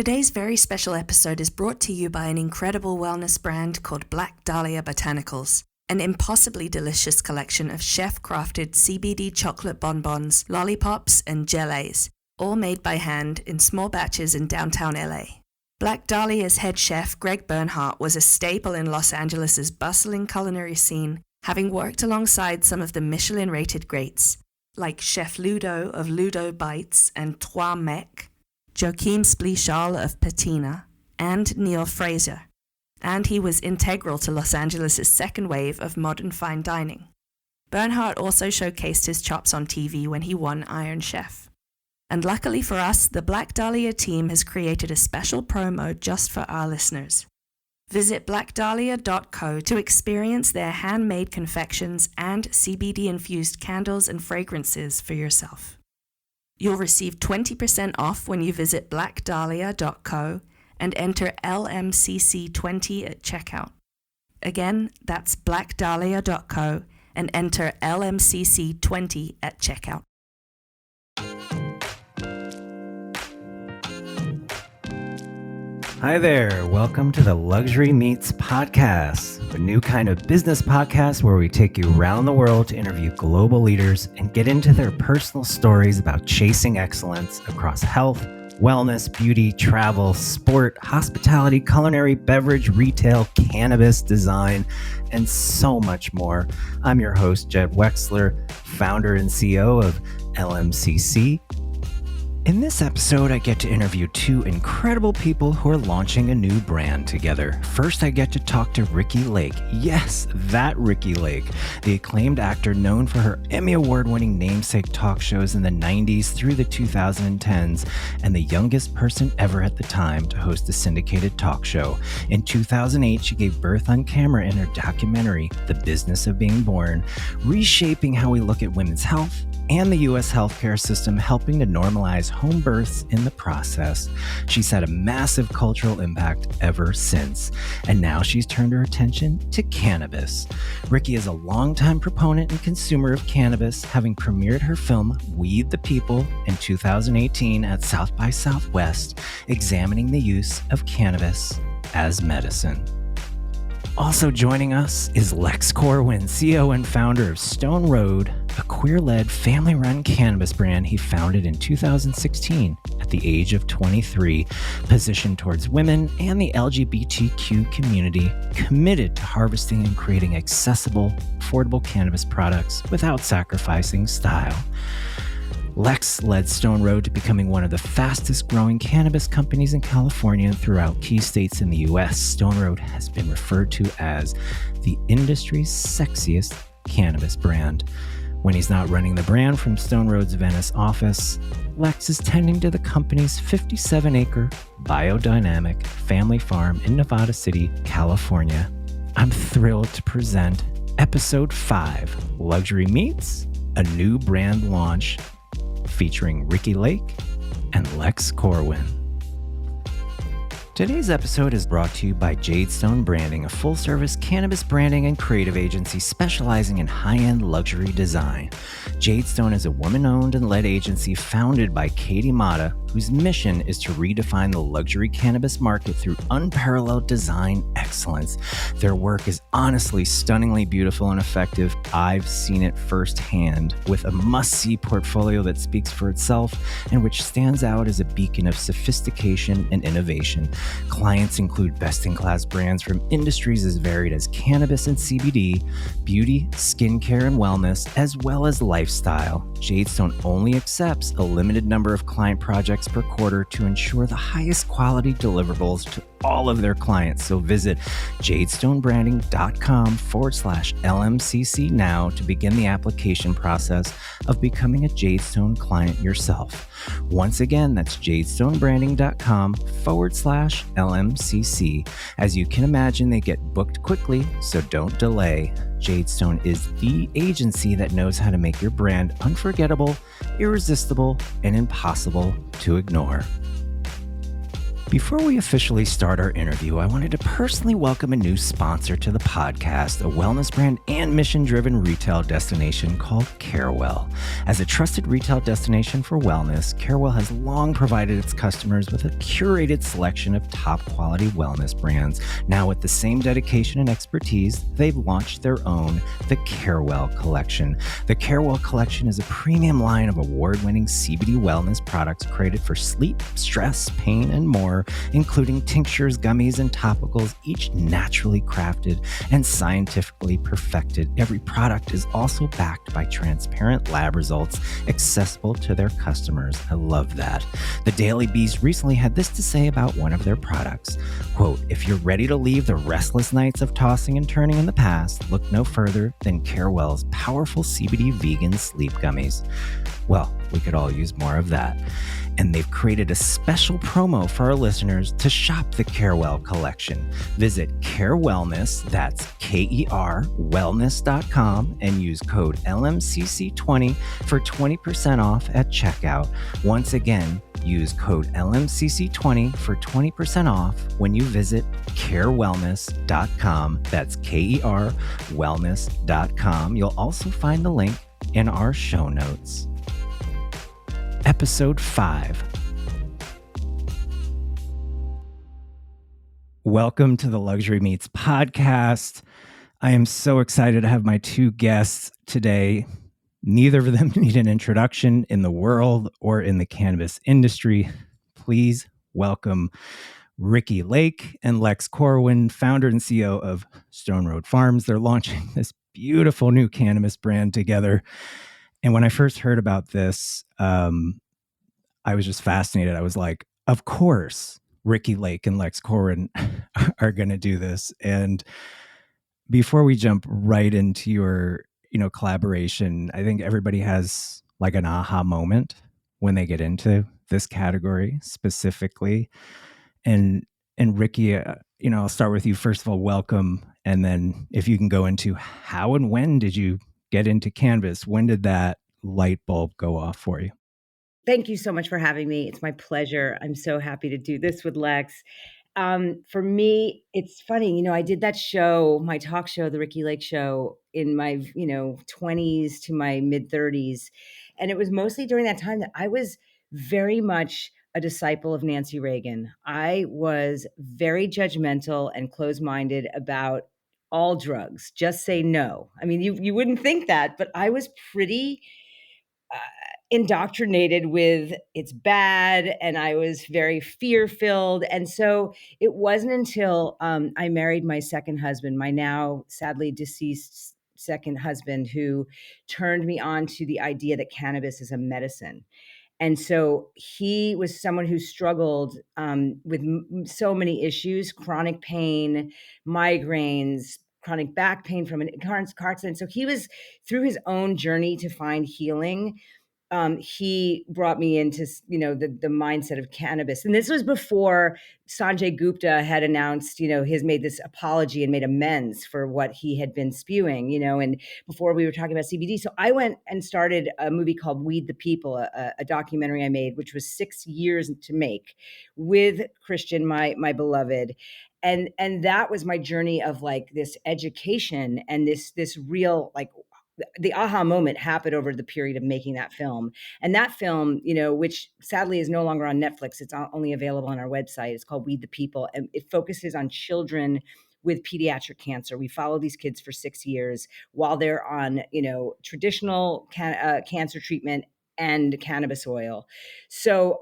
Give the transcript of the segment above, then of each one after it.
Today's very special episode is brought to you by an incredible wellness brand called Black Dahlia Botanicals, an impossibly delicious collection of chef-crafted CBD chocolate bonbons, lollipops, and gelées, all made by hand in small batches in downtown LA. Black Dahlia's head chef, Greg Bernhardt, was a staple in Los Angeles' bustling culinary scene, having worked alongside some of the Michelin-rated greats, like Chef Ludo of Ludo Bites and Trois Mecs, Joachim Splichal of Patina, and Neil Fraser, and he was integral to Los Angeles' second wave of modern fine dining. Bernhardt also showcased his chops on TV when he won Iron Chef. And luckily for us, the Black Dahlia team has created a special promo just for our listeners. Visit blackdahlia.co to experience their handmade confections and CBD-infused candles and fragrances for yourself. You'll receive 20% off when you visit blackdahlia.co and enter LMCC20 at checkout. Again, that's blackdahlia.co and enter LMCC20 at checkout. Hi there, welcome to the Luxury Meets Podcast, a new kind of business podcast where we take you around the world to interview global leaders and get into their personal stories about chasing excellence across health, wellness, beauty, travel, sport, hospitality, culinary, beverage, retail, cannabis, design, and so much more. I'm your host, Jed Wexler, founder and CEO of LMCC. In this episode, I get to interview two incredible people who are launching a new brand together. First, I get to talk to Ricki Lake. Yes, that Ricki Lake, the acclaimed actor known for her Emmy Award-winning namesake talk shows in the 90s through the 2010s, and the youngest person ever at the time to host a syndicated talk show. In 2008, she gave birth on camera in her documentary, The Business of Being Born, reshaping how we look at women's health and the U.S. healthcare system, helping to normalize home births in the process. She's had a massive cultural impact ever since, and now she's turned her attention to cannabis. Ricki is a longtime proponent and consumer of cannabis, having premiered her film Weed the People in 2018 at South by Southwest, examining the use of cannabis as medicine. Also joining us is Lex Corwin, CEO and founder of Stone Road, a queer-led, family-run cannabis brand he founded in 2016 at the age of 23, positioned towards women and the LGBTQ community, committed to harvesting and creating accessible, affordable cannabis products without sacrificing style. Lex led Stone Road to becoming one of the fastest growing cannabis companies in California and throughout key states in the US. Stone Road has been referred to as the industry's sexiest cannabis brand. When he's not running the brand from Stone Road's Venice office, Lex is tending to the company's 57-acre biodynamic family farm in Nevada City, California. I'm thrilled to present Episode 5, Luxury Meets, a new brand launch, featuring Ricki Lake and Lex Corwin. Today's episode is brought to you by Jadestone Branding, a full-service cannabis branding and creative agency specializing in high-end luxury design. Jadestone is a woman-owned and led agency founded by Katie Mata, whose mission is to redefine the luxury cannabis market through unparalleled design excellence. Their work is honestly stunningly beautiful and effective. I've seen it firsthand, with a must-see portfolio that speaks for itself and which stands out as a beacon of sophistication and innovation. Clients include best-in-class brands from industries as varied as cannabis and CBD, beauty, skincare, and wellness, as well as lifestyle. Jadestone only accepts a limited number of client projects per quarter to ensure the highest quality deliverables to all of their clients. So visit jadestonebranding.com/LMCC now to begin the application process of becoming a Jadestone client yourself. Once again, that's jadestonebranding.com/LMCC. As you can imagine, they get booked quickly, so don't delay. Jadestone is the agency that knows how to make your brand unforgettable, irresistible, and impossible to ignore. Before we officially start our interview, I wanted to personally welcome a new sponsor to the podcast, a wellness brand and mission-driven retail destination called Carewell. As a trusted retail destination for wellness, Carewell has long provided its customers with a curated selection of top-quality wellness brands. Now, with the same dedication and expertise, they've launched their own, the Carewell Collection. The Carewell Collection is a premium line of award-winning CBD wellness products created for sleep, stress, pain, and more, including tinctures, gummies, and topicals, each naturally crafted and scientifically perfected. Every product is also backed by transparent lab results accessible to their customers. I love that. The Daily Beast recently had this to say about one of their products. Quote, "If you're ready to leave the restless nights of tossing and turning in the past, look no further than Carewell's powerful CBD vegan sleep gummies." Well, we could all use more of that. And they've created a special promo for our listeners to shop the Carewell Collection. Visit Care Wellness, that's K-E-R, wellness.com, and use code LMCC20 for 20% off at checkout. Once again, use code LMCC20 for 20% off when you visit carewellness.com. That's K-E-R, wellness.com. You'll also find the link in our show notes. Episode 5. Welcome to the Luxury Meets podcast. I am so excited to have my two guests today. Neither of them need an introduction in the world or in the cannabis industry. Please welcome Ricki Lake and Lex Corwin, founder and CEO of Stone Road Farms. They're launching this beautiful new cannabis brand together. And when I first heard about this, I was just fascinated. I was like, of course, Ricki Lake and Lex Corwin are going to do this. And before we jump right into your, collaboration, I think everybody has like an aha moment when they get into this category specifically. And Ricki, I'll start with you. First of all, welcome. And then if you can go into how and when did you get into cannabis? When did that light bulb go off for you? Thank you so much for having me. It's my pleasure. I'm so happy to do this with Lex. For me, it's funny, I did that show, my talk show, the Ricki Lake show, in my, 20s to my mid 30s. And it was mostly during that time that I was very much a disciple of Nancy Reagan. I was very judgmental and closed-minded about all drugs. Just say no. I mean, you wouldn't think that, but I was pretty indoctrinated with it's bad, and I was very fear-filled. And so it wasn't until I married my second husband, my now sadly deceased second husband, who turned me on to the idea that cannabis is a medicine. And so he was someone who struggled with so many issues: chronic pain, migraines, chronic back pain from a car accident. So he was, through his own journey to find healing, he brought me into, the mindset of cannabis. And this was before Sanjay Gupta had announced, he's made this apology and made amends for what he had been spewing, and before we were talking about CBD. So I went and started a movie called Weed the People, a documentary I made, which was 6 years to make, with Christian, my beloved. And that was my journey of like this education and this real, like, the aha moment happened over the period of making that film. And that film, which sadly is no longer on Netflix, it's only available on our website. It's called Weed the People, and it focuses on children with pediatric cancer. We follow these kids for 6 years while they're on, traditional cancer treatment and cannabis oil. So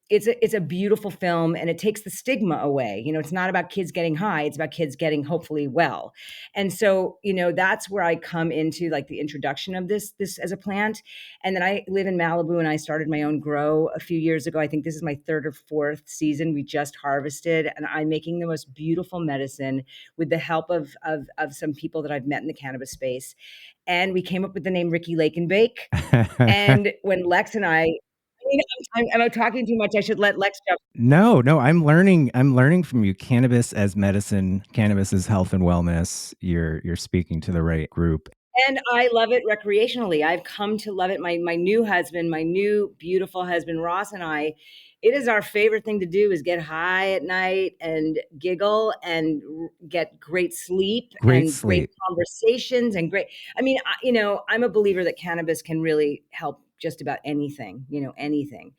it's a beautiful film, and it takes the stigma away. It's not about kids getting high; it's about kids getting hopefully well. And so, that's where I come into like the introduction of this as a plant. And then I live in Malibu, and I started my own grow a few years ago. I think this is my 3rd or 4th season. We just harvested, and I'm making the most beautiful medicine with the help of some people that I've met in the cannabis space. And we came up with the name Ricki Lake and Bake. And when Lex and I am I talking too much? I should let Lex jump. No, I'm learning from you. Cannabis as medicine, cannabis as health and wellness. You're speaking to the right group. And I love it recreationally. I've come to love it. My new husband, my new beautiful husband, Ross, and I, it is our favorite thing to do is get high at night and giggle and get great sleep Great and great sleep. conversations and great. I mean, you know, I'm a believer that cannabis can really help just about anything, you know, anything.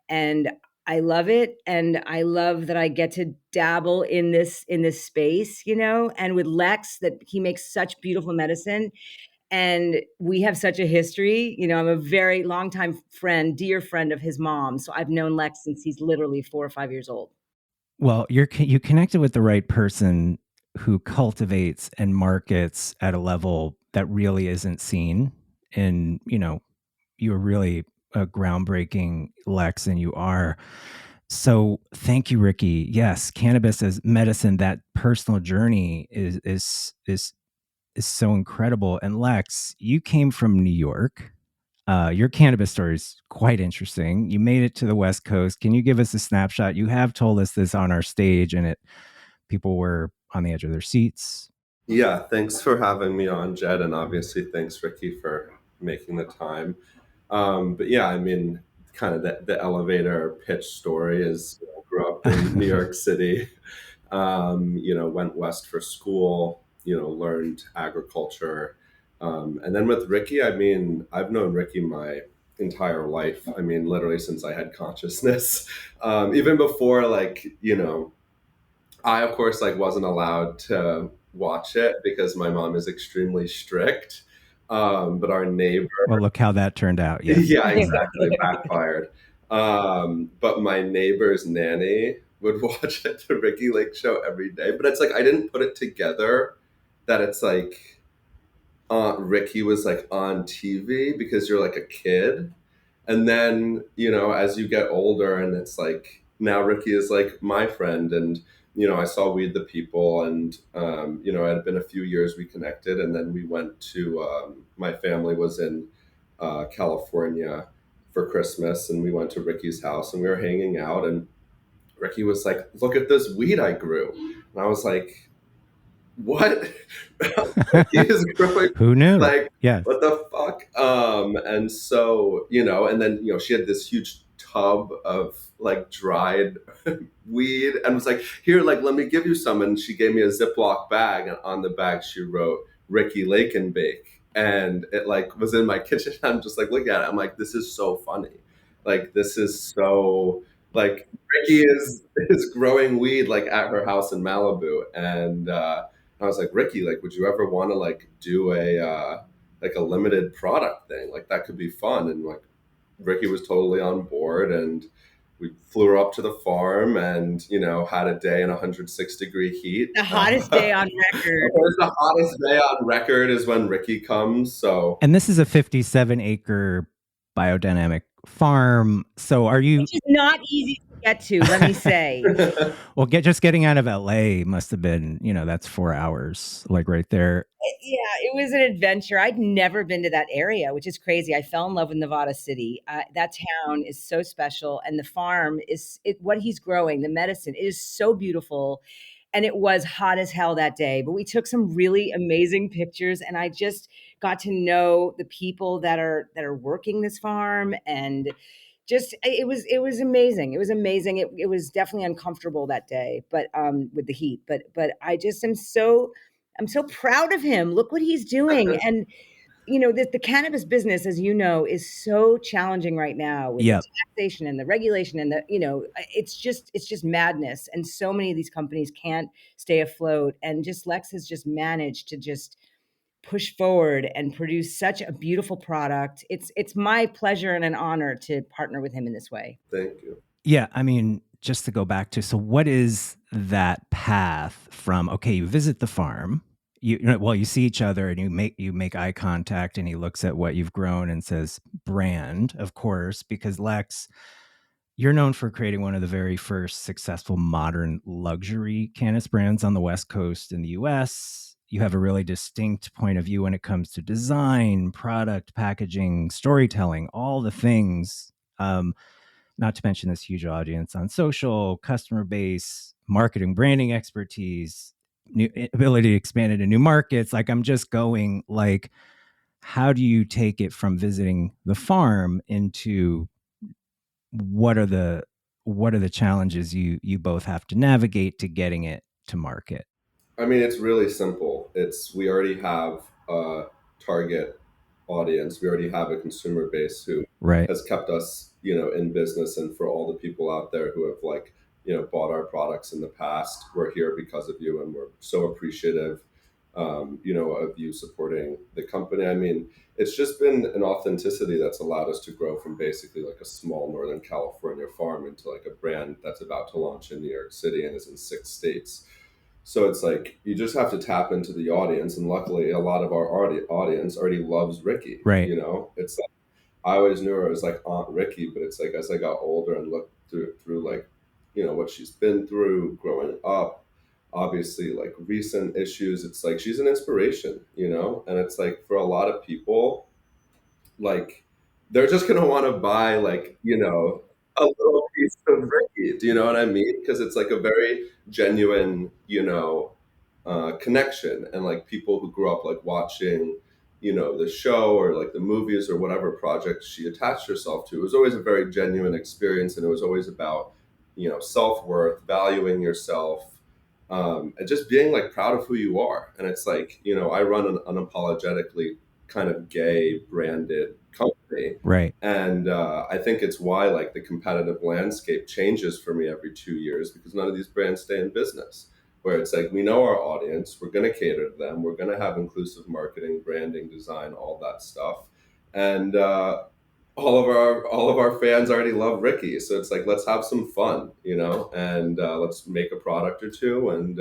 And I love it. And I love that I get to dabble in this space, you know, and with Lex, that he makes such beautiful medicine. And we have such a history. You know, I'm a very longtime friend, dear friend of his mom. So I've known Lex since he's literally 4 or 5 years old. Well, you connected with the right person who cultivates and markets at a level that really isn't seen. And, you know, you're really a groundbreaking Lex, and you are. So thank you, Ricki. Yes, cannabis as medicine, that personal journey is so incredible. And Lex, you came from New York. Your cannabis story is quite interesting. You made it to the West Coast. Can you give us a snapshot? You have told us this on our stage, and people were on the edge of their seats. Yeah, thanks for having me on, Jed, and obviously thanks, Ricki, for making the time. But yeah, I mean, kind of the elevator pitch story is, I grew up in New York City, went west for school, learned agriculture. And then with Ricki, I mean, I've known Ricki my entire life. I mean, literally since I had consciousness. Even before, I, of course, wasn't allowed to watch it because my mom is extremely strict. But our neighbor, Well, look how that turned out. Yeah. yeah, exactly, backfired. But my neighbor's nanny would watch the Ricki Lake show every day. But it's I didn't put it together that it's Ricki was on TV because you're a kid. And then, as you get older and it's now Ricki is my friend. And, I saw Weed the People and, it had been a few years we connected. And then we went to, my family was in California for Christmas, and we went to Ricki's house and we were hanging out. And Ricki was like, "Look at this weed I grew." And I was like, "What?" He is growing. Who knew? Yeah. What the fuck? And so, and then, she had this huge tub of dried weed and was like, "Here, let me give you some." And she gave me a Ziploc bag, and on the bag she wrote Ricki Lake and Bake. And it was in my kitchen. I'm just looking at it. I'm like, this is so funny. This is so Ricki is growing weed at her house in Malibu. And I was like, "Ricki, would you ever want to do a limited product thing? That could be fun." And Ricki was totally on board, and we flew her up to the farm and, had a day in 106-degree heat. The hottest day on record. The hottest day on record is when Ricki comes. So, and this is a 57-acre biodynamic farm. So are you? Which is not easy to get to, let me say. Well, just getting out of LA must have been, that's 4 hours, right there. Yeah, it was an adventure. I'd never been to that area, which is crazy. I fell in love with Nevada City. That town is so special, and the farm is what he's growing. The medicine, it is so beautiful, and it was hot as hell that day. But we took some really amazing pictures, and I just got to know the people that are working this farm, and just it was amazing. It was amazing. It was definitely uncomfortable that day, but with the heat. But I just am so. I'm so proud of him. Look what he's doing. And, the cannabis business, as you know, is so challenging right now with the taxation and the regulation and it's just madness. And so many of these companies can't stay afloat. And Lex has just managed to just push forward and produce such a beautiful product. It's my pleasure and an honor to partner with him in this way. Thank you. Yeah. I mean, just to go back to, so what is that path from, okay, you visit the farm, you see each other and you make eye contact, and he looks at what you've grown and says brand, of course, because Lex, you're known for creating one of the very first successful modern luxury cannabis brands on the West Coast in the US. You have a really distinct point of view when it comes to design, product, packaging, storytelling, all the things. Not to mention this huge audience on social, customer base, marketing, branding expertise, new ability to expand into new markets. I'm just going how do you take it from visiting the farm into what are the what are the challenges you both have to navigate to getting it to market? I mean, it's really simple. We already have a target audience. We already have a consumer base who Right. has kept us, in business. And for all the people out there who have bought our products in the past, we're here because of you, and we're so appreciative, of you supporting the company. I mean, it's just been an authenticity that's allowed us to grow from basically like a small Northern California farm into like a brand that's about to launch in New York City and is in 6 states. So it's like you just have to tap into the audience, and luckily, a lot of our audience already loves Ricki. Right. It's like I always knew her as like Aunt Ricki, but it's like as I got older and looked through like what she's been through growing up, obviously like recent issues. It's like she's an inspiration, and it's like for a lot of people, like they're just gonna want to buy a little piece of Ricky. Do you know what I mean? Because it's like a very genuine, connection, and like people who grew up like watching, the show or like the movies or whatever project she attached herself to. It was always a very genuine experience, and it was always about, self-worth, valuing yourself, and just being like proud of who you are. And it's like, I run an unapologetically kind of gay branded company. Right. And I think it's why like the competitive landscape changes for me every 2 years, because none of these brands stay in business. Where it's like, we know our audience, we're going to cater to them, we're going to have inclusive marketing, branding, design, all that stuff. And all of our fans already love Ricki, so it's like, let's have some fun, and let's make a product or two, and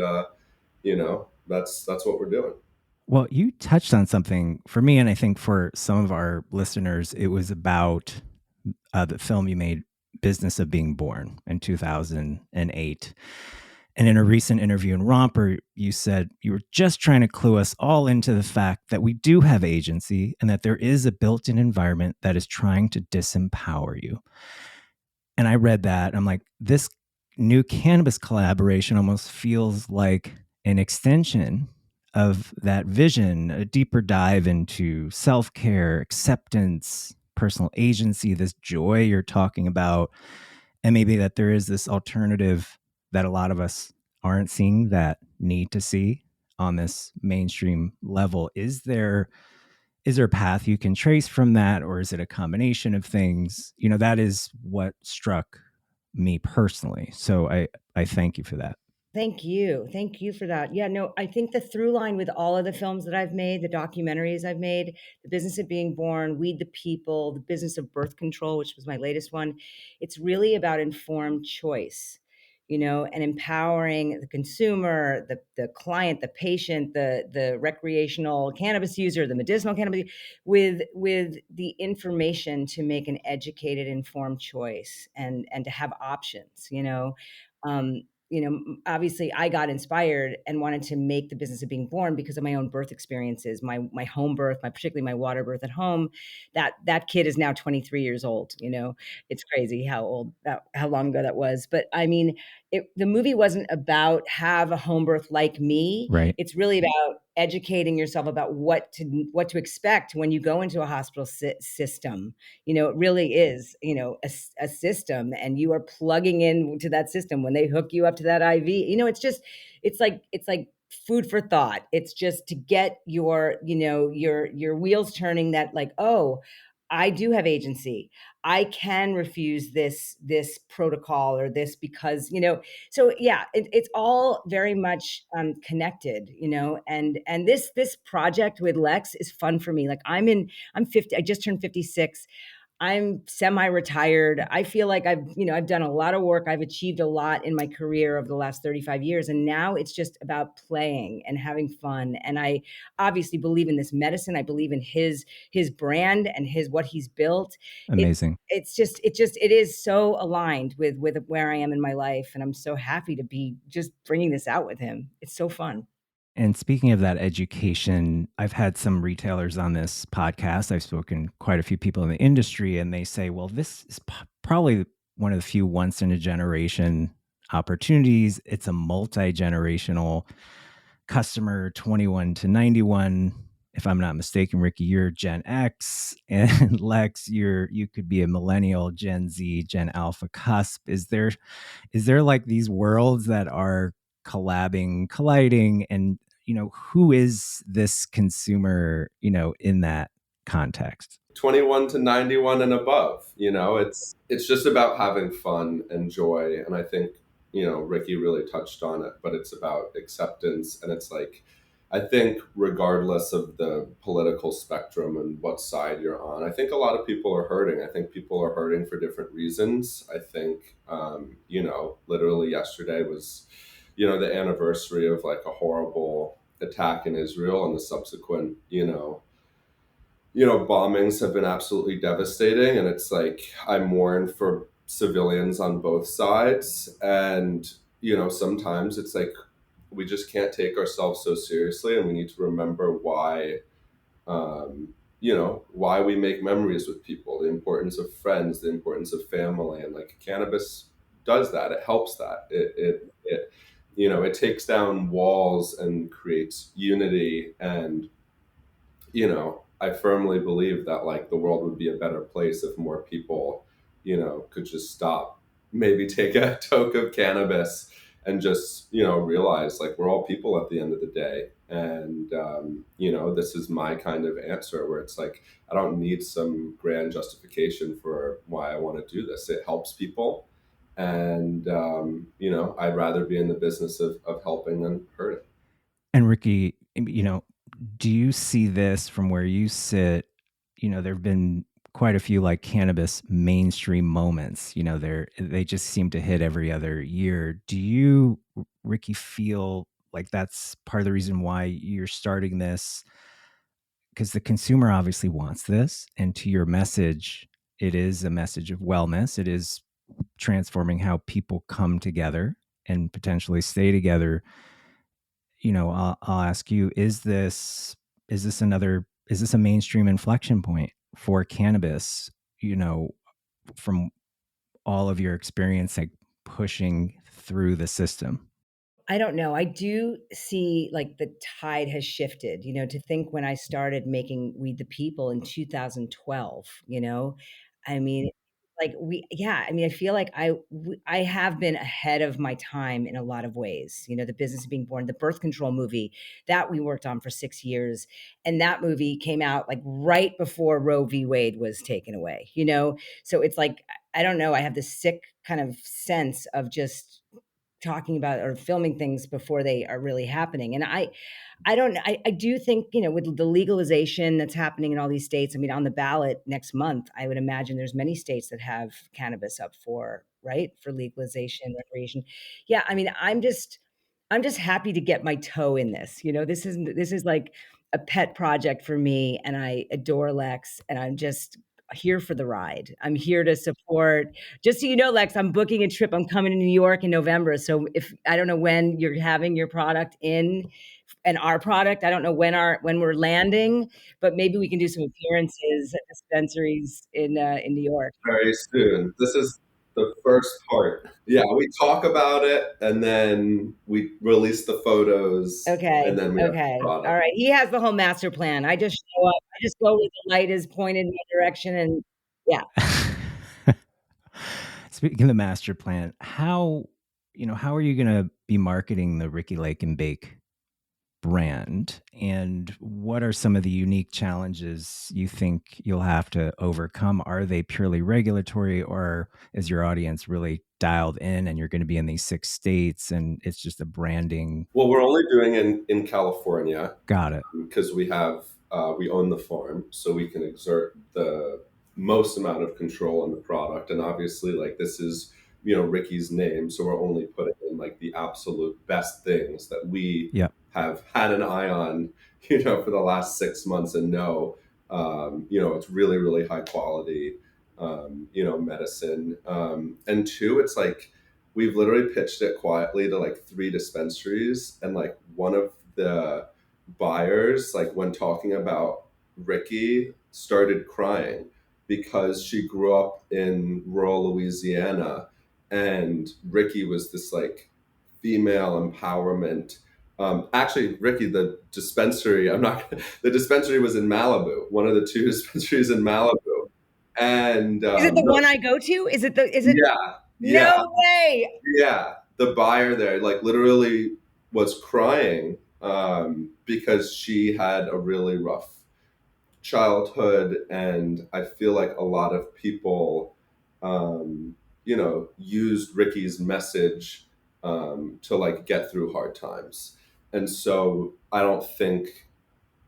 that's what we're doing. Well, you touched on something for me, and I think for some of our listeners, it was about the film you made, Business of Being Born, in 2008. And in a recent interview in Romper, you said you were just trying to clue us all into the fact that we do have agency and that there is a built-in environment that is trying to disempower you. And I read that. I'm like, this new Cannabis collaboration almost feels like an extension of that vision, a deeper dive into self-care, acceptance, personal agency, this joy you're talking about, and maybe that there is this alternative that a lot of us aren't seeing that need to see on this mainstream level. Is there a path you can trace from that, or is it a combination of things? That is what struck me personally. So I thank you for that. Thank you. Thank you for that. Yeah, no, I think the through line with all of the films that I've made, the documentaries I've made, The Business of Being Born, Weed the People, The Business of Birth Control, which was my latest one, it's really about informed choice, and empowering the consumer, the client, the patient, the recreational cannabis user, the medicinal cannabis, with the information to make an educated, informed choice, and to have options, um, obviously I got inspired and wanted to make The Business of Being Born because of my own birth experiences, my home birth, particularly my water birth at home. That kid is now 23 years old. It's crazy how long ago that was. But I mean, the movie wasn't about have a home birth like me. Right. It's really about educating yourself about what to expect when you go into a hospital system. It really is, a system, and you are plugging into that system when they hook you up to that IV. It's like food for thought. It's just to get your wheels turning, that like, oh, I do have agency. I can refuse this protocol or this because, so yeah, it's all very much connected, and this project with Lex is fun for me. Like I'm 50, I just turned 56. I'm semi-retired. I feel like I've done a lot of work. I've achieved a lot in my career over the last 35 years. And now it's just about playing and having fun. And I obviously believe in this medicine. I believe in his brand and what he's built. Amazing. It is so aligned with where I am in my life. And I'm so happy to be just bringing this out with him. It's so fun. And speaking of that education, I've had some retailers on this podcast. I've spoken quite a few people in the industry, and they say, well, this is probably one of the few once in a generation opportunities. It's a multi-generational customer, 21 to 91. if I'm not mistaken, Ricki, you're Gen X, and Lex, you could be a millennial, Gen Z, Gen Alpha cusp. Is there like these worlds that are colliding, and who is this consumer, in that context? 21 to 91 and above, it's just about having fun and joy. And I think, Ricki really touched on it, but it's about acceptance. And it's like, I think regardless of the political spectrum and what side you're on, I think a lot of people are hurting. I think people are hurting for different reasons. I think, literally yesterday was, the anniversary of like a horrible attack in Israel, and the subsequent, bombings have been absolutely devastating. And it's like, I mourn for civilians on both sides. And, sometimes it's like, we just can't take ourselves so seriously. And we need to remember why, why we make memories with people, the importance of friends, the importance of family. And like cannabis does that. It helps that. It takes down walls and creates unity. And, I firmly believe that like the world would be a better place if more people, could just stop, maybe take a toke of cannabis and just, realize like we're all people at the end of the day. And, this is my kind of answer where it's like, I don't need some grand justification for why I want to do this. It helps people. And, I'd rather be in the business of helping than hurting. And Ricki, do you see this from where you sit? There have been quite a few like cannabis mainstream moments. They just seem to hit every other year. Do you, Ricki, feel like that's part of the reason why you're starting this? Because the consumer obviously wants this, and to your message, it is a message of wellness. It is transforming how people come together and potentially stay together. I'll ask you, is this a mainstream inflection point for cannabis, from all of your experience, like pushing through the system? I don't know. I do see like the tide has shifted, to think when I started making Weed the People in 2012, I mean, like I feel like I have been ahead of my time in a lot of ways. The Business of Being Born, the birth control movie that we worked on for 6 years. And that movie came out like right before Roe v. Wade was taken away, So it's like, I don't know. I have this sick kind of sense of just talking about or filming things before they are really happening. And I don't know. I do think, with the legalization that's happening in all these states, I mean, on the ballot next month, I would imagine there's many states that have cannabis up for, right, for legalization, recreation. Yeah, I mean, I'm just happy to get my toe in this. This is like a pet project for me, and I adore Lex, and I'm just here for the ride. I'm here to support. Just so you know, Lex, I'm booking a trip. I'm coming to New York in November. So if I don't know when you're having your product in and our product, I don't know when we're landing, but maybe we can do some appearances at dispensaries in New York. Very soon. This is the first part. Yeah, we talk about it and then we release the photos. Okay. And then we have the Okay. product. All right. He has the whole master plan. I just show up. I just go where the light is pointed in my direction, and yeah. Speaking of the master plan, how are you going to be marketing the Ricki Lake and Bake brand, and what are some of the unique challenges you think you'll have to overcome? Are they purely regulatory, or is your audience really dialed in and you're going to be in these 6 states and it's just a branding? Well, we're only doing in California. Got it. Because we own the farm, so we can exert the most amount of control on the product. And obviously, like, this is, Ricki's name, so we're only putting in like the absolute best things that we have had an eye on, for the last 6 months, and it's really, really high quality, medicine. And two, it's like, we've literally pitched it quietly to like 3 dispensaries, and like one of the buyers, like when talking about Ricki, started crying because she grew up in rural Louisiana, and Ricki was this like female empowerment Actually, Ricki, the dispensary, the dispensary was in Malibu, one of the two dispensaries in Malibu. And Is it the one I go to? Is it? yeah, yeah, No way. yeah. The buyer there, like, literally was crying because she had a really rough childhood, and I feel like a lot of people, used Ricky's message to like get through hard times. And so I don't think,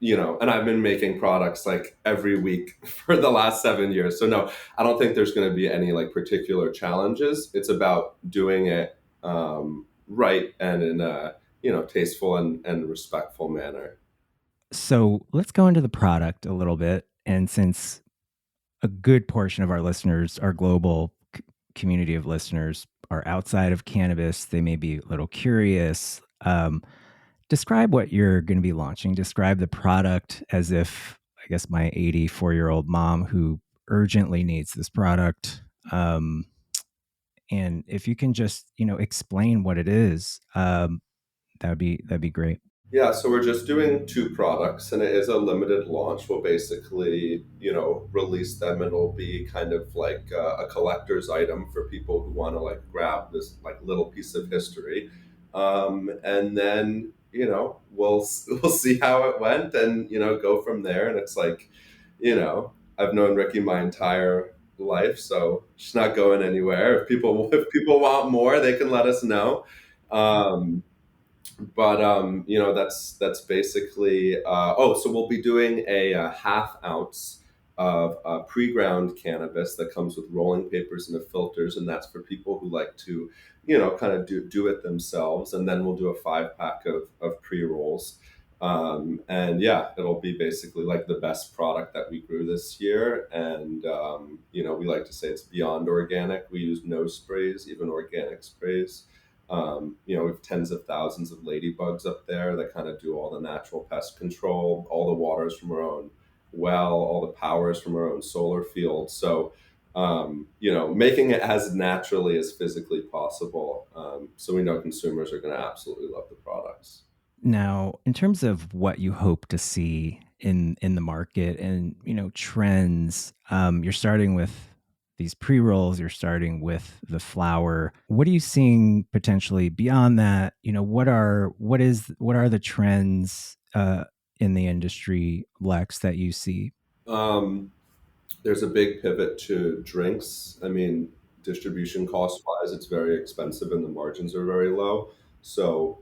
and I've been making products like every week for the last 7 years. So no, I don't think there's going to be any like particular challenges. It's about doing it right and in a, tasteful and respectful manner. So let's go into the product a little bit. And since a good portion of our listeners, our global community of listeners, are outside of cannabis, they may be a little curious. Describe what you're going to be launching. Describe the product as if, I guess, my 84-year-old mom who urgently needs this product. And if you can just, explain what it is, that'd be great. Yeah, so we're just doing two products, and it is a limited launch. We'll basically, release them, and it'll be kind of like a collector's item for people who want to like grab this like little piece of history, and then we'll see how it went, and go from there. And it's like, I've known Ricki my entire life, so she's not going anywhere. If people want more, they can let us know. Um, but that's basically so we'll be doing a half ounce of pre-ground cannabis that comes with rolling papers and the filters, and that's for people who like to kind of do it themselves. And then we'll do a 5-pack of pre-rolls, and yeah, it'll be basically like the best product that we grew this year. And we like to say it's beyond organic. We use no sprays, even organic sprays. We have tens of thousands of ladybugs up there that kind of do all the natural pest control. All the water's from our own well, all the power is from our own solar field. So, making it as naturally as physically possible. So we know consumers are going to absolutely love the products. Now, in terms of what you hope to see in the market and trends, you're starting with these pre-rolls, you're starting with the flower. What are you seeing potentially beyond that? What are the trends in the industry, Lex, that you see? There's a big pivot to drinks. I mean, distribution cost wise, it's very expensive and the margins are very low. So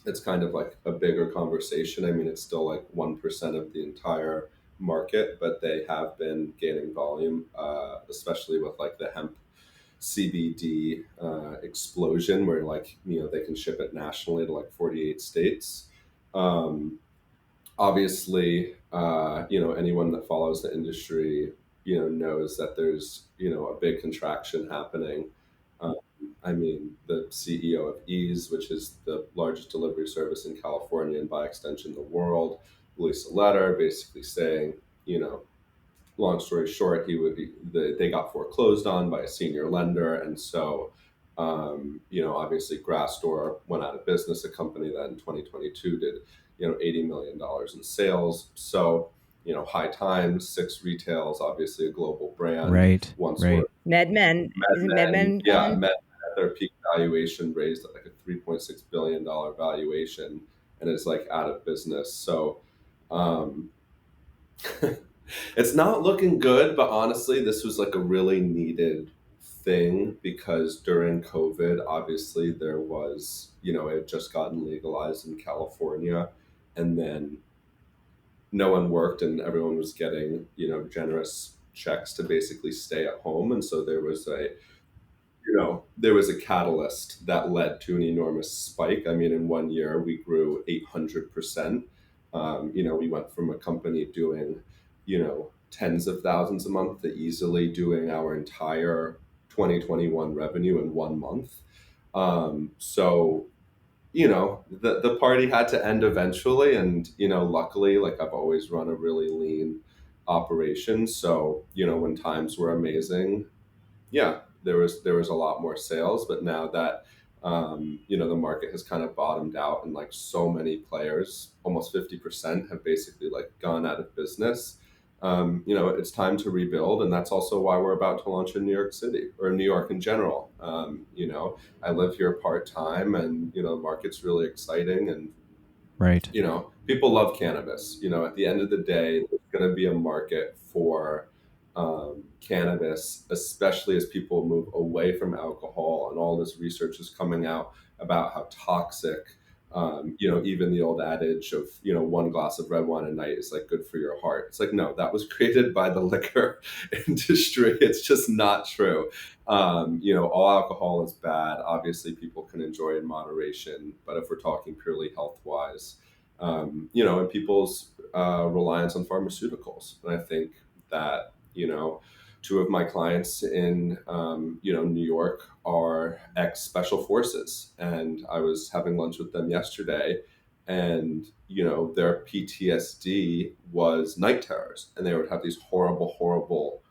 it's kind of like a bigger conversation. I mean, it's still like 1% of the entire market, but they have been gaining volume, especially with like the hemp CBD explosion, where like they can ship it nationally to like 48 states. Obviously, anyone that follows the industry, knows that there's a big contraction happening. Um, I mean, the CEO of Ease, which is the largest delivery service in California and by extension the world, released a letter basically saying, long story short, they got foreclosed on by a senior lender, and so obviously Grassdoor went out of business, a company that in 2022 did $80 million in sales. So High Times, Six Retails, obviously a global brand. Right. Once right. MedMen. Isn't MedMen yeah, gone? MedMen at their peak valuation raised at like a $3.6 billion valuation, and is like out of business. So um, it's not looking good, but honestly, this was like a really needed thing because during COVID, obviously there was, it had just gotten legalized in California, and then no one worked and everyone was getting, generous checks to basically stay at home. And so there was a catalyst that led to an enormous spike. I mean, in 1 year, we grew 800%. We went from a company doing, tens of thousands a month to easily doing our entire 2021 revenue in 1 month. So, the party had to end eventually. And, luckily, like I've always run a really lean operation. So, when times were amazing, yeah, there was a lot more sales. But now that The market has kind of bottomed out, and like so many players, almost 50% have basically like gone out of business. It's time to rebuild, and that's also why we're about to launch in New York City, or New York in general. I live here part time, and the market's really exciting, and Right. People love cannabis. At the end of the day, there's going to be a market for cannabis, especially as people move away from alcohol, and all this research is coming out about how toxic. Even the old adage of one glass of red wine a night is like good for your heart. It's like, no, that was created by the liquor industry. It's just not true. All alcohol is bad. Obviously, people can enjoy in moderation, but if we're talking purely health wise, and people's reliance on pharmaceuticals, and I think that two of my clients in New York are ex special forces, and I was having lunch with them yesterday, and their PTSD was night terrors, and they would have these horrible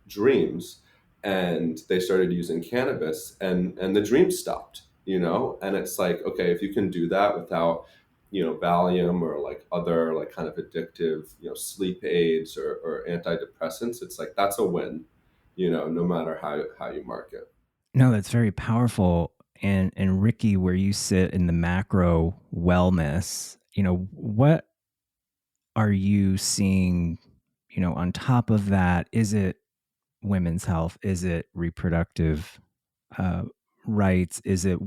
dreams, and they started using cannabis, and the dreams stopped. And it's like, okay, if you can do that without Valium or like other like kind of addictive, sleep aids or antidepressants, it's like that's a win, no matter how you market. No, that's very powerful. And Ricki, where you sit in the macro wellness, what are you seeing, on top of that? Is it women's health? Is it reproductive uh, rights? Is it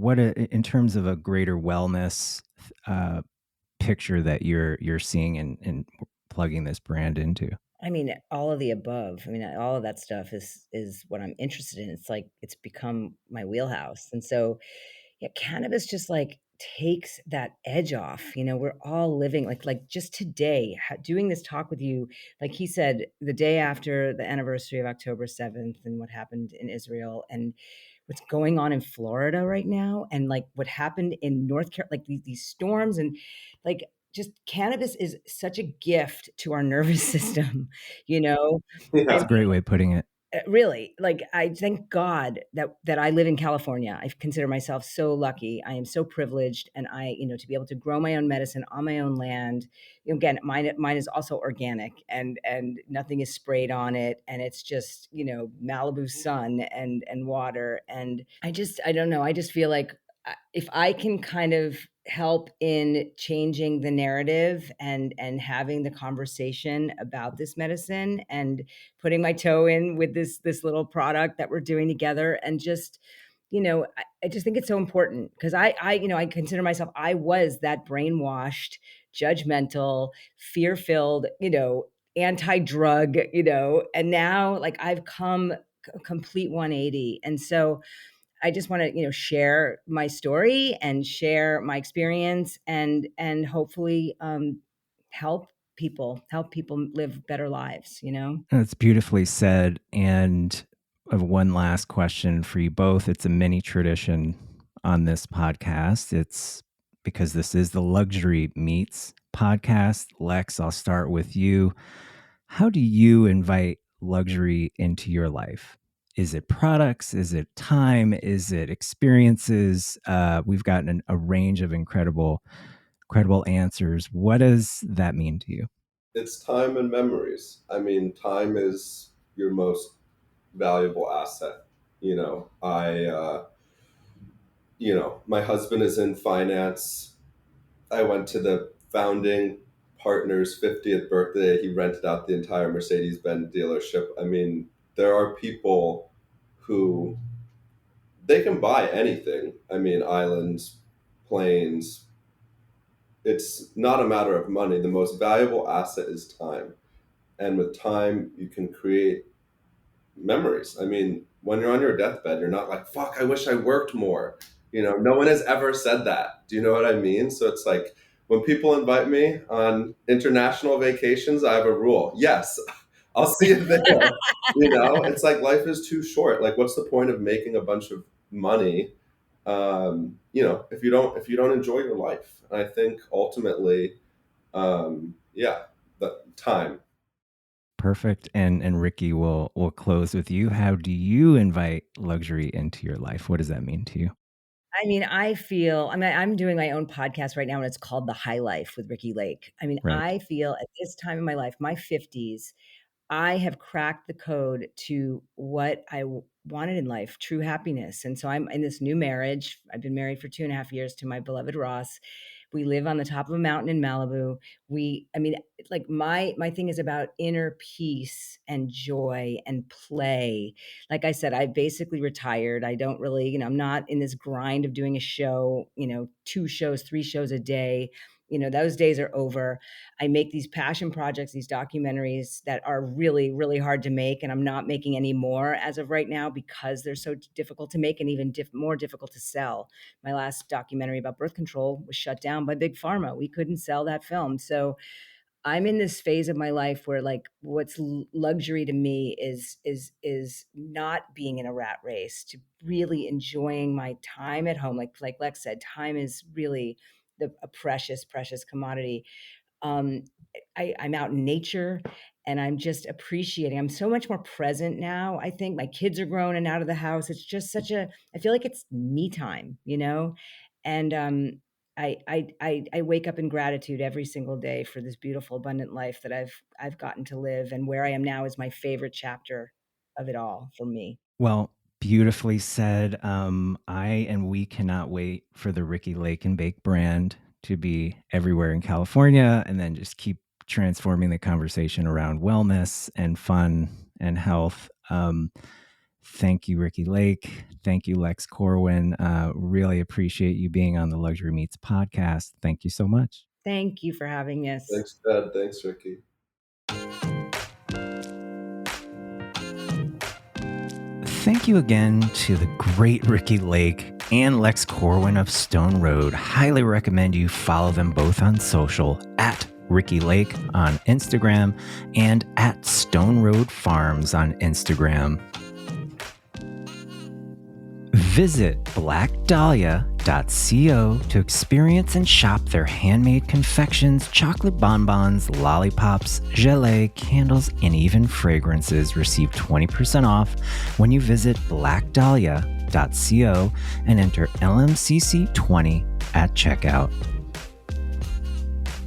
in terms of a greater wellness uh, picture that you're seeing and plugging this brand into? I mean, all of the above. I mean, all of that stuff is what I'm interested in. It's like it's become my wheelhouse. And so, yeah, cannabis just like takes that edge off. We're all living like just today doing this talk with you, like he said, the day after the anniversary of October 7th and what happened in Israel and what's going on in Florida right now, and like what happened in North Carolina, like these storms, and like just cannabis is such a gift to our nervous system, you know? That's Yeah. a great way of putting it. Really, like, I thank God that I live in California. I consider myself so lucky. I am so privileged, and to be able to grow my own medicine on my own land. Again, mine is also organic, and nothing is sprayed on it, and it's just Malibu sun and water. And I don't know. I just feel like if I can kind of help in changing the narrative and having the conversation about this medicine and putting my toe in with this little product that we're doing together, and just I just think it's so important because I consider myself, I was that brainwashed, judgmental, fear-filled, anti-drug, and now like I've come a complete 180. And so I just want to, share my story and share my experience, and hopefully help people live better lives. That's beautifully said. And I have one last question for you both. It's a mini tradition on this podcast. It's because this is the Luxury Meets podcast. Lex, I'll start with you. How do you invite luxury into your life? Is it products? Is it time? Is it experiences? We've gotten a range of incredible answers. What does that mean to you? It's time and memories. I mean, time is your most valuable asset. My husband is in finance. I went to the founding partner's 50th birthday. He rented out the entire Mercedes-Benz dealership. I mean, there are people who they can buy anything. I mean, islands, planes. It's not a matter of money. The most valuable asset is time. And with time, you can create memories. I mean, when you're on your deathbed, you're not like, fuck, I wish I worked more. No one has ever said that. Do you know what I mean? So it's like when people invite me on international vacations, I have a rule. Yes, I'll see you there. It's like life is too short. Like, what's the point of making a bunch of money? If you don't enjoy your life. And I think ultimately, the time. Perfect. And Ricki, we'll close with you. How do you invite luxury into your life? What does that mean to you? I mean, I'm doing my own podcast right now, and it's called The High Life with Ricki Lake. I mean, Right. I feel at this time in my life, my 50s, I have cracked the code to what I wanted in life, true happiness. And so I'm in this new marriage. I've been married for 2.5 years to my beloved Ross. We live on the top of a mountain in Malibu. Like my thing is about inner peace and joy and play. Like I said, I basically retired. I don't really, I'm not in this grind of doing a show, 2 shows, 3 shows a day. Those days are over. I make these passion projects, these documentaries that are really, really hard to make. And I'm not making any more as of right now because they're so difficult to make and even more difficult to sell. My last documentary about birth control was shut down by Big Pharma. We couldn't sell that film. So I'm in this phase of my life where like what's luxury to me is not being in a rat race, to really enjoying my time at home. Like Lex said, time is really a precious, precious commodity. um, I'm out in nature and I'm just appreciating. I'm so much more present now. I think my kids are grown and out of the house. It's just I feel like it's me time, And I wake up in gratitude every single day for this beautiful, abundant life that I've gotten to live. And where I am now is my favorite chapter of it all for me. Well, beautifully said. We cannot wait for the Ricki Lake and Bake brand to be everywhere in California, and then just keep transforming the conversation around wellness and fun and health. Thank you, Ricki Lake. Thank you, Lex Corwin. Really appreciate you being on the Luxury Meets podcast. Thank you so much. Thank you for having us. Thanks, Jed. Thanks, Ricki. Thank you again to the great Ricki Lake and Lex Corwin of Stone Road. Highly recommend you follow them both on social at Ricki Lake on Instagram and at Stone Road Farms on Instagram. Visit blackdahlia.co to experience and shop their handmade confections, chocolate bonbons, lollipops, gelée, candles, and even fragrances. Receive 20% off when you visit blackdahlia.co and enter LMCC20 at checkout.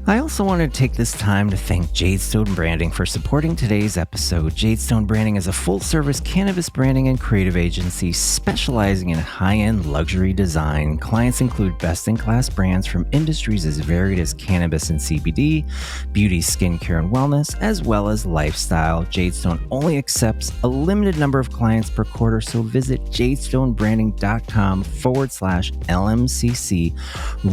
I also wanted to take this time to thank Jadestone Branding for supporting today's episode. Jadestone Branding is a full-service cannabis branding and creative agency specializing in high-end luxury design. Clients include best-in-class brands from industries as varied as cannabis and CBD, beauty, skincare, and wellness, as well as lifestyle. Jadestone only accepts a limited number of clients per quarter, so visit jadestonebranding.com/LMCC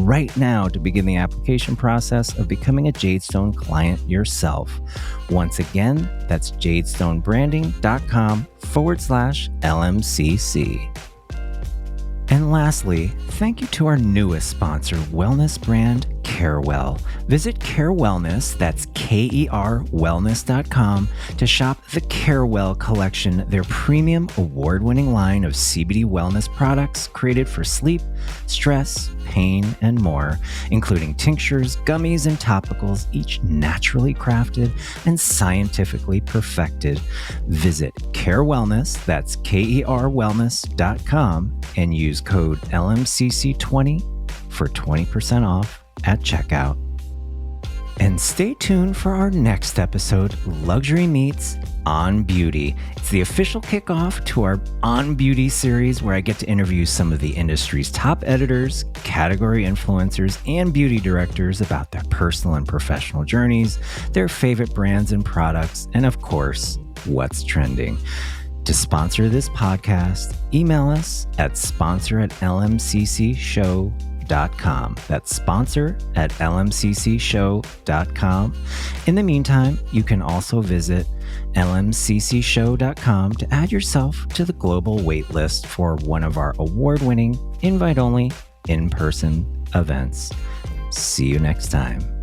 right now to begin the application process of becoming a Jadestone client yourself. Once again, that's jadestonebranding.com/LMCC. And lastly, thank you to our newest sponsor, wellness brand Carewell. Visit Care Wellness, that's KER Wellness.com, to shop the Carewell collection, their premium award-winning line of CBD wellness products created for sleep, stress, pain, and more, including tinctures, gummies, and topicals, each naturally crafted and scientifically perfected. Visit Care Wellness, that's KER Wellness.com, and use code LMCC20 for 20% off at checkout. And stay tuned for our next episode, Luxury Meets On Beauty. It's the official kickoff to our On Beauty series, where I get to interview some of the industry's top editors, category influencers, and beauty directors about their personal and professional journeys, their favorite brands and products, and of course, what's trending. To sponsor this podcast, email us at sponsor@lmccshow.com. That's sponsor@lmccshow.com. In the meantime, you can also visit lmccshow.com to add yourself to the global waitlist for one of our award-winning, invite-only, in-person events. See you next time.